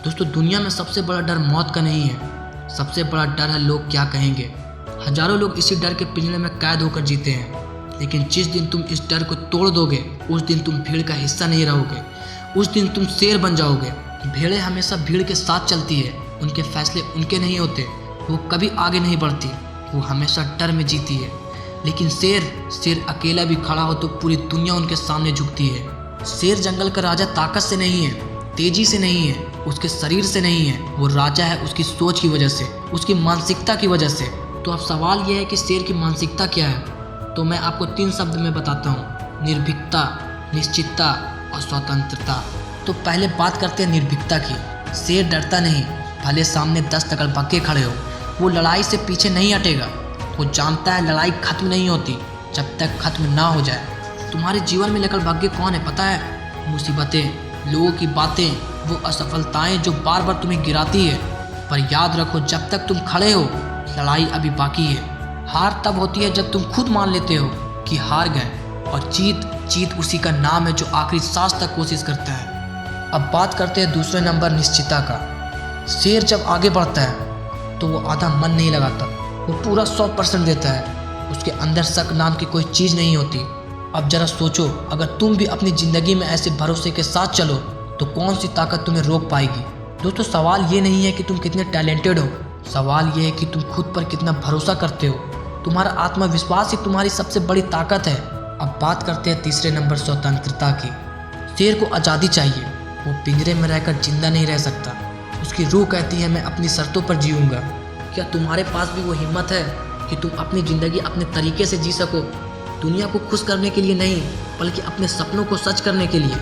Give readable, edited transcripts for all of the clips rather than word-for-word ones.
दोस्तों दुनिया में सबसे बड़ा डर मौत का नहीं है, सबसे बड़ा डर है लोग क्या कहेंगे। हजारों लोग इसी डर के पिंजरे में कैद होकर जीते हैं, लेकिन जिस दिन तुम इस डर को तोड़ दोगे उस दिन तुम भीड़ का हिस्सा नहीं रहोगे, उस दिन तुम शेर बन जाओगे। भेड़ें हमेशा भीड़ के साथ चलती है, उनके फैसले उनके नहीं होते, वो कभी आगे नहीं बढ़ती, वो हमेशा डर में जीती है। लेकिन शेर अकेला भी खड़ा हो तो पूरी दुनिया उनके सामने झुकती है। शेर जंगल का राजा ताकत से नहीं है, तेजी से नहीं है, उसके शरीर से नहीं है, वो राजा है उसकी सोच की वजह से, उसकी मानसिकता की वजह से। तो अब सवाल यह है कि शेर की मानसिकता क्या है। तो मैं आपको 3 शब्द में बताता हूँ, निर्भीकता, निश्चितता और स्वतंत्रता। तो पहले बात करते हैं निर्भीकता की। शेर डरता नहीं, भले सामने 10 दगलबग्गे खड़े हो, वो लड़ाई से पीछे नहीं हटेगा। वो जानता है लड़ाई खत्म नहीं होती जब तक खत्म ना हो जाए। तुम्हारे जीवन में दगलबग्गे कौन है पता है? मुसीबतें, लोगों की बातें, वो असफलताएं जो बार बार तुम्हें गिराती है। पर याद रखो, जब तक तुम खड़े हो लड़ाई अभी बाकी है। हार तब होती है जब तुम खुद मान लेते हो कि हार गए, और जीत उसी का नाम है जो आखिरी सांस तक कोशिश करता है। अब बात करते हैं दूसरे नंबर, निश्चितता का। शेर जब आगे बढ़ता है तो वो आधा मन नहीं लगाता, वो पूरा 100% देता है। उसके अंदर शक नाम की कोई चीज़ नहीं होती। अब जरा सोचो, अगर तुम भी अपनी ज़िंदगी में ऐसे भरोसे के साथ चलो तो कौन सी ताकत तुम्हें रोक पाएगी। दोस्तों सवाल ये नहीं है कि तुम कितने टैलेंटेड हो, सवाल ये है कि तुम खुद पर कितना भरोसा करते हो। तुम्हारा आत्मविश्वास ही तुम्हारी सबसे बड़ी ताकत है। अब बात करते हैं तीसरे नंबर, स्वतंत्रता की। शेर को आज़ादी चाहिए, वो पिंजरे में रहकर जिंदा नहीं रह सकता। उसकी रूह कहती है मैं अपनी शर्तों पर जीऊँगा। क्या तुम्हारे पास भी वो हिम्मत है कि तुम अपनी ज़िंदगी अपने तरीके से जी सको? दुनिया को खुश करने के लिए नहीं, बल्कि अपने सपनों को सच करने के लिए।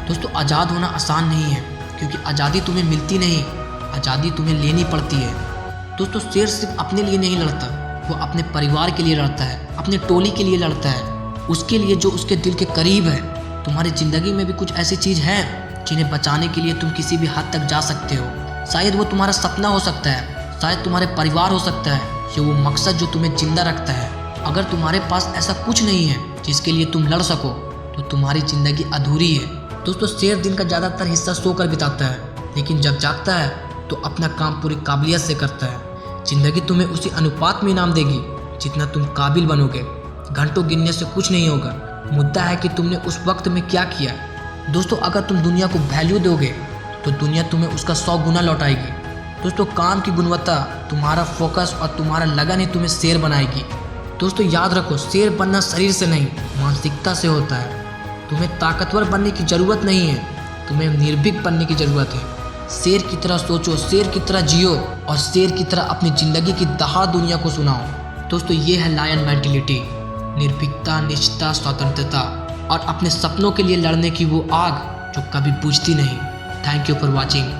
दोस्तों आज़ाद होना आसान नहीं है, क्योंकि आज़ादी तुम्हें मिलती नहीं, आज़ादी तुम्हें लेनी पड़ती है। दोस्तों शेर सिर्फ अपने लिए नहीं लड़ता, वो अपने परिवार के लिए लड़ता है, अपने टोली के लिए लड़ता है, उसके लिए जो उसके दिल के करीब है। तुम्हारी ज़िंदगी में भी कुछ ऐसी चीज़ हैं जिन्हें बचाने के लिए तुम किसी भी हद तक जा सकते हो। शायद वो तुम्हारा सपना हो सकता है, शायद तुम्हारे परिवार हो सकता है, या वो मकसद जो तुम्हें जिंदा रखता है। अगर तुम्हारे पास ऐसा कुछ नहीं है जिसके लिए तुम लड़ सको तो तुम्हारी ज़िंदगी अधूरी है। दोस्तों शेर दिन का ज़्यादातर हिस्सा सोकर बिताता है, लेकिन जब जागता है तो अपना काम पूरी काबिलियत से करता है। ज़िंदगी तुम्हें उसी अनुपात में इनाम देगी जितना तुम काबिल बनोगे। घंटों गिनने से कुछ नहीं होगा, मुद्दा है कि तुमने उस वक्त में क्या किया। दोस्तों अगर तुम दुनिया को वैल्यू दोगे तो दुनिया तुम्हें उसका 100 गुना लौटाएगी। दोस्तों काम की गुणवत्ता, तुम्हारा फोकस और तुम्हारा लगन ही तुम्हें शेर बनाएगी। दोस्तों याद रखो, शेर बनना शरीर से नहीं मानसिकता से होता है। तुम्हें ताकतवर बनने की ज़रूरत नहीं है, तुम्हें निर्भीक बनने की ज़रूरत है। शेर की तरह सोचो, शेर की तरह जियो और शेर की तरह अपनी ज़िंदगी की दहाड़ दुनिया को सुनाओ। दोस्तों ये है लायन मेंटेलिटी, निर्भीकता, निश्चितता, स्वतंत्रता और अपने सपनों के लिए लड़ने की वो आग जो कभी बुझती नहीं। Thank you for watching.